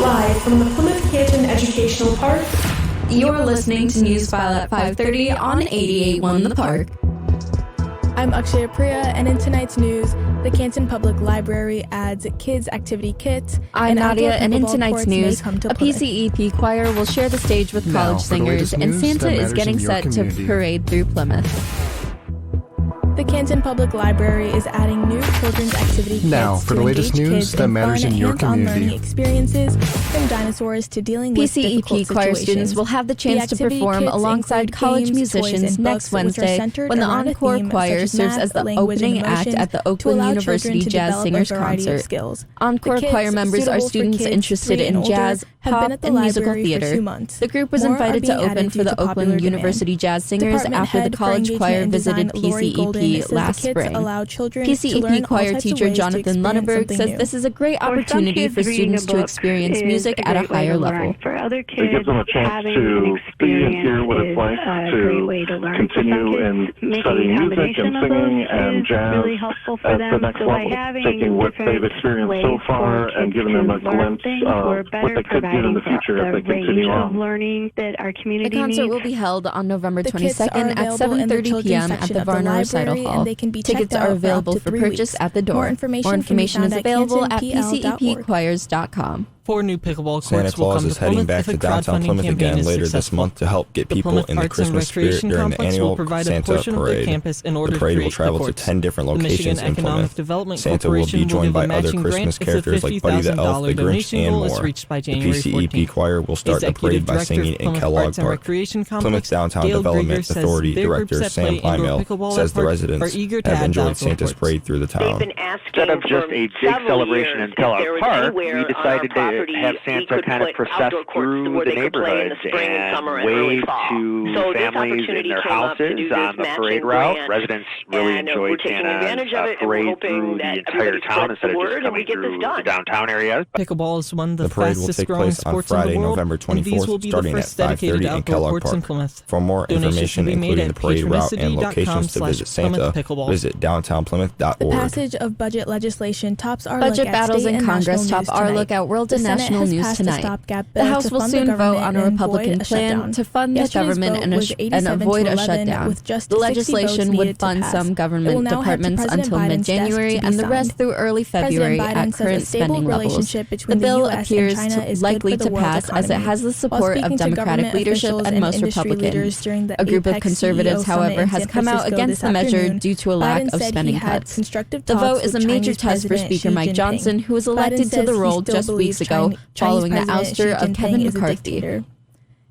Live from the Plymouth Canton Educational Park. You're listening to Newsfile at 5:30 on 88.1 The Park. I'm Akshaya Priya, and in tonight's news, the Canton Public Library adds kids' activity kits. I'm Nadia, and in tonight's news, a PCEP choir will share the stage with college singers, and Santa is getting set to parade through Plymouth. The Canton Public Library is adding new children's activity kits now for the latest news that matters in your community. Learning experiences, from dinosaurs to dealing with difficult PCEP choir situations. students will have the chance to perform alongside college musicians next Wednesday when the Encore Choir serves as the opening act at the Oakland University Jazz Singers Concert. Encore Choir members are students interested in jazz, pop, and musical theater. The group was invited to open for the Oakland University Jazz Singers after the college choir visited PCEP last spring. PCEP choir teacher Jonathan Lunneberg says this is a great opportunity for students to experience music at a higher level. For other kids, it gives them a chance to see and hear what it's like to continue in studying music and singing and jazz really helpful for at them. the next So level, by having taking what they've experienced so far and giving them a glimpse of what they could do in the future if they continue on. Learning that our community the concert will be held on November 22nd at 7:30 p.m. at the Varner Recital Hall. Tickets are available for purchase at the door. More information is available at pcepchoirs.com. 4 new pickleball Santa courts will Claus come is to heading Plymouth back if a to downtown crowdfunding Plymouth campaign again is later this successful. month to help get The people Plymouth in the Arts and Christmas spirit Recreation during the Complex will annual provide a Santa portion of the Parade. campus in order The to parade will create travel the to courts. 10 different The locations Michigan in Economic Plymouth. Development Santa will be Corporation joined give a by other matching Christmas grant if characters like Buddy the Elf, the Grinch, donation and goal is more. reached by The January PCEP 14th. choir will start the parade by singing in Kellogg Park. Plymouth Downtown Development Authority Director Sam Plymell says the residents have enjoyed Santa's parade through the town. Instead of just a big celebration in Kellogg Park, we decided to have Santa kind of process through the neighborhoods and wave to families in their houses on the parade route. Residents really enjoyed Santa's parade through the entire town instead of just coming through the downtown area. Pickleball is one of the parade will fastest take growing place on sports Friday, in the world, November and these 24th, will be the starting at first dedicated 5:30 in outdoor Kellogg courts in Park. Plymouth. For more Donations information, can be made including at the parade route and locations to visit Santa, patronicity.com/PlymouthPickleball. visit downtownplymouth.org. The passage of budget legislation tops our Budget look at battles state in and Congress national top news our tonight. look at world The and Senate national has news passed a tonight. stopgap The bill House to will fund the soon vote government on a and Republican avoid a plan shutdown. to fund the Yesterday's government vote and, was and 87 to avoid a 11, shutdown. with just The 60 legislation votes would needed to fund pass. some It will government now head to departments President until Biden's mid-January desk to be and the rest signed. through early February President Biden at says a current stable spending levels. relationship The between bill the US and appears China is likely good for to the world pass as it economy. has the While support of speaking to Democratic government leadership officials and most industry leaders Republicans. during the A group of APEC conservatives, CEO summit however, in has San come out Francisco against this the measure afternoon, due to a lack Biden of said spending he had cuts. constructive The talks vote is a with major Chinese test for President Speaker Xi Mike Jinping. Johnson, who was Biden elected to says the he role still just believes weeks ago Chinese following the President ouster Xi of Jinping Kevin is a McCarthy. dictator.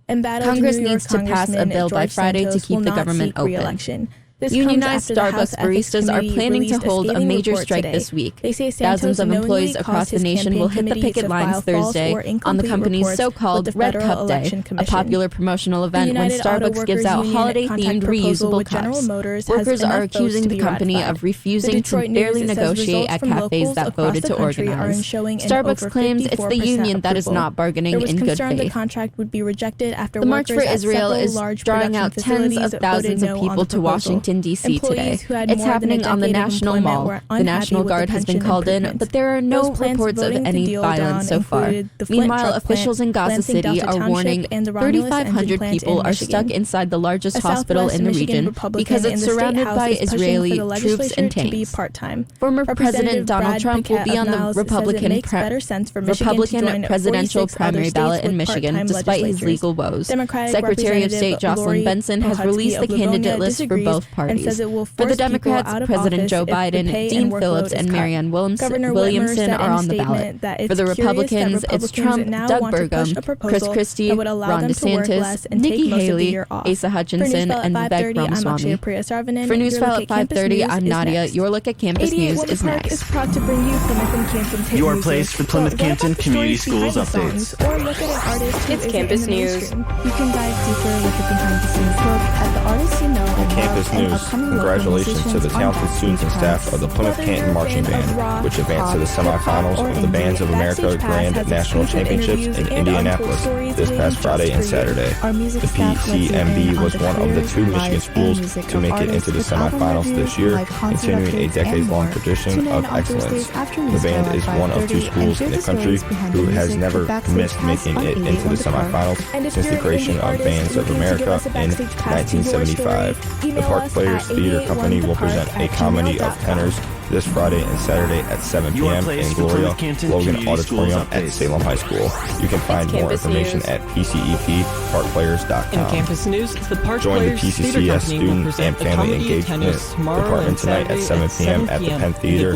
Embattled Congress New York needs to pass a Congressman bill by George Friday to Santos keep will the not government seek open. re-election. This Unionized comes after the House Starbucks Ethics baristas are Committee planning to released hold a scathing major report strike today. this week. They say Santos Thousands of employees knowingly across caused the his nation will campaign hit the committee picket to lines file false Thursday or on the incomplete company's reports so-called with the Red Federal Cup Day, Election a Commission. popular promotional event when United Auto Starbucks gives Workers out Union holiday-themed contact proposal reusable with General cups. Motors has Workers enough are votes accusing to the be company ratified. of refusing The to Detroit fairly News says negotiate results at from cafes locals that across voted the to country are organize. showing an Starbucks over claims it's the 54% union that is approval. not bargaining There was in good concern the faith. contract would be rejected after The March for workers at Israel several is large drawing production out tens of facilities thousands voted of no people on the to proposal. Washington, D.C. today. Employees who had It's more than a happening on the decade of National employment Mall. were The unhappy National with the Guard has been pension called in, improvements. but there are no Those plants reports of voting the any deal violence down so far. included the Flint Meanwhile, truck officials in plant, Gaza Lansing City Delta are Township, warning and the Romulus 3,500 engine plant people in are stuck Michigan. inside the largest A hospital Southwest in the Michigan region Republican because in it's the State surrounded House by is pushing Israeli for the troops and legislature to be tanks. part-time. Former President Representative Donald Brad Trump will Pickett be on of the Niles says it Republican makes better sense for Michigan to Republican join presidential 46 other primary states ballot in with Michigan, part-time despite his legislatures. legal woes. Democratic Secretary of State Representative Jocelyn Lori Benson has Pohadsky released the of Livonia candidate list for disagrees both and parties. says it will For the force people Democrats, out of President office Joe if the Biden, pay Dean and workload Phillips, is and cut. Marianne Governor Whitmer Williamson said are in a on the ballot. statement that For it's the curious that Republicans, it's Republicans Trump, now Doug want to push Burgum, a proposal Chris Christie, that would allow Ron them to work less DeSantis, and Nikki take most of the Haley, year off. Asa Hutchinson, and Vivek Ramaswamy. For Newsfile at 5:30, I'm Nadia. Your look at campus news is next. Is proud to bring you Plymouth and Canton hit Your music. place for Plymouth So, Canton what about the Community stories Schools behind the updates. songs, or look at an artist who It's isn't campus in the news. mainstream. You can dive deeper, look at behind the scenes look at the artists you know and Campus love, and news, congratulations to the talented students and staff of the Plymouth Canton Marching Band, which advanced to the semifinals of the Bands of America Grand National Championships in Indianapolis this past Friday and Saturday. The PCMB was one of the 2 Michigan schools to make it into the semifinals this year, continuing a decades-long tradition of excellence. The band is one of 2 schools in the country who has never missed making it into the semifinals since the creation of Bands of America in 1975. The Park Players Theater Company will present a comedy of tenors this Friday and Saturday at 7 p.m. in Gloria Logan Auditorium at Salem High School. You can find more information at pcepparkplayers.com. In campus news, the Park Join the Players PCCS Student and Family Engagement Department tonight at 7 p.m. at the Penn Theater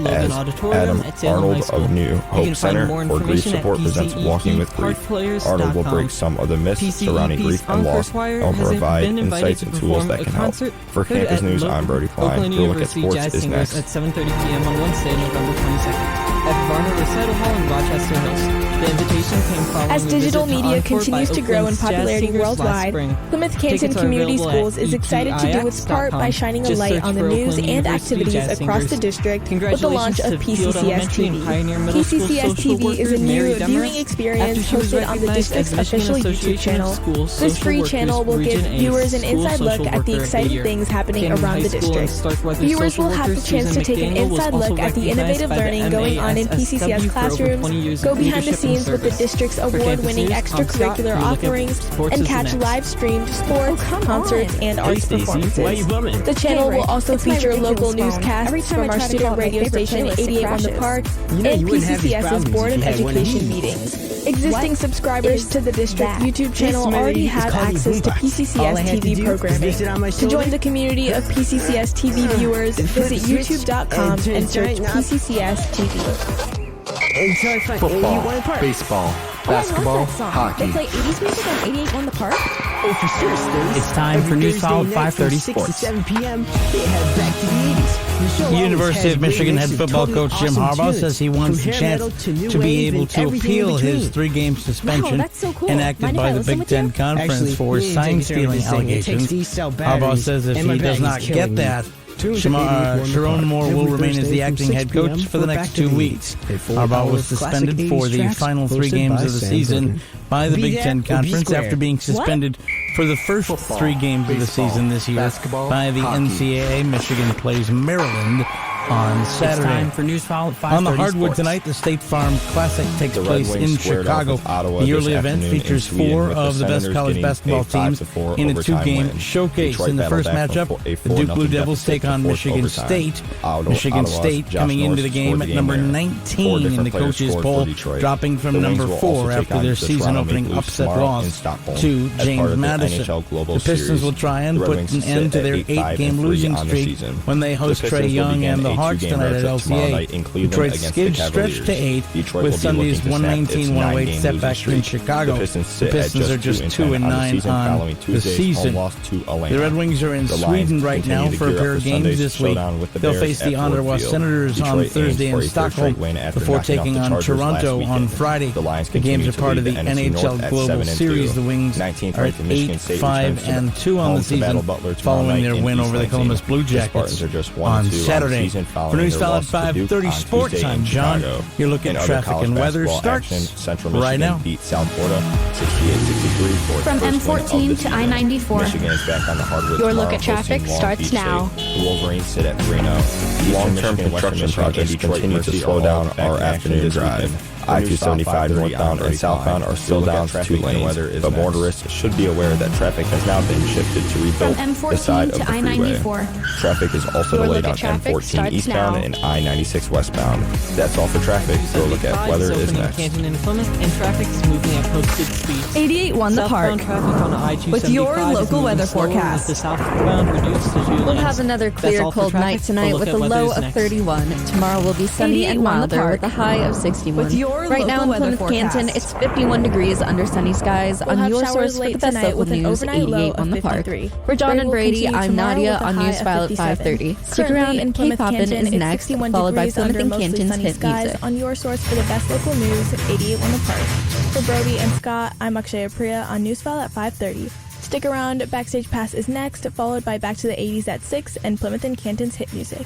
as Adam Arnold of New Hope Center for Grief Support presents Walking with Grief. Arnold will break some of the myths surrounding grief and loss and will provide insights and tools that can help. For campus news, I'm Brody Klein. Your look at sports is next. 7:30 p.m. on Wednesday, November 22nd, at Varner Recital Hall in Rochester Hills. The invitation came following as digital media continues to grow in popularity worldwide, Plymouth Canton Community Schools is excited to do its part by shining a light on the news and activities across the district with the launch of P-CCS TV. P-CCS TV is a new viewing experience hosted on the district's official YouTube channel. This free channel will give viewers an inside look at the exciting things happening around the district. Viewers will have the chance to take an inside look at the innovative learning going on in PCCS classrooms, go behind the scenes with the district's award-winning extracurricular offerings, and catch live-streamed sports, concerts, and arts performances. The channel will also feature local newscasts from our student radio station 88 The Park and PCCS's Board of Education meetings. Existing subscribers to the district YouTube channel already have access to PCCS TV programming. To join the community of PCCS TV viewers, visit youtube.com and search PCCS TV. Football, baseball, basketball, hockey. They play 80s music on 88.1 The Park? Oh, for sure, Stace. It's time for Newsfile 5:30 Sports. 7 p.m. They head back to the 80s. University of Michigan head football coach Jim Harbaugh says he wants a chance to be able to appeal his 3-game suspension enacted by the Big Ten Conference for sign-stealing allegations. Harbaugh says if he does not get that, Sharon Moore will remain as the acting head coach for the next 2 weeks. Harbaugh was suspended for the final 3 games of the season by the Big Ten Conference after being suspended for the first 3 games of the season this year by the NCAA. Michigan plays Maryland on Saturday. It's time for Newsfile at 5:30 On the hardwood Sports. tonight, the State Farm Classic takes place in Chicago. The yearly event features 4 of the best college basketball teams in a 2-game showcase. In the first matchup, the Duke Blue Devils take on Michigan State. Michigan State coming into the game at number 19 in the coaches' poll, dropping from number 4 after their season-opening upset loss to James Madison. The Pistons will try and put an end to their 8-game losing streak when they host Trae Young and the Hawks tonight at LCA. Detroit's skid stretched to 8 with Sunday's 119-108 setback in Chicago. The Pistons are just 2-9 on the season. The Red Wings are in Sweden right now for a pair of games this week. They'll face the Ottawa Senators on Thursday in Stockholm before taking on Toronto on Friday. The games are part of the NHL Global Series. The Wings are at 8-5-2 on the season following their win over the Columbus Blue Jackets on Saturday. For Newsfile at 5:30 Sports, I'm John. Your look at traffic and weather starts right now. From M14 to I-94. Your look at traffic starts now. The Wolverines sit at 3-0. Long-term construction projects continue to slow down our afternoon drive. I-275 northbound and southbound are still down 2 lanes, but motorists should be aware that traffic has now been shifted to rebuild the side of the freeway. Traffic is also delayed on M14 eastbound and I-96 westbound. That's all for traffic. Your look at weather is next. Canton and Plymouth, and traffic is moving at posted speeds. 88.1 The Park. With your local weather forecast. We'll have another clear, cold night tonight with a low of 31. Tomorrow will be sunny and milder with a high of 61. Right now in Plymouth Canton, it's 51 degrees under sunny skies. On your source for the best local news, 88.1 The Park. For John and Brady, I'm Nadia on Newsfile at 5:30. Stick around and K-Poppin' is next, followed by Plymouth and Canton's hit music. On your source for the best local news, 88.1 The Park. For Brody and Scott, I'm Akshaya Priya on Newsfile at 5:30. Stick around, Backstage Pass is next, followed by Back to the 80s at 6 and Plymouth and Canton's hit music.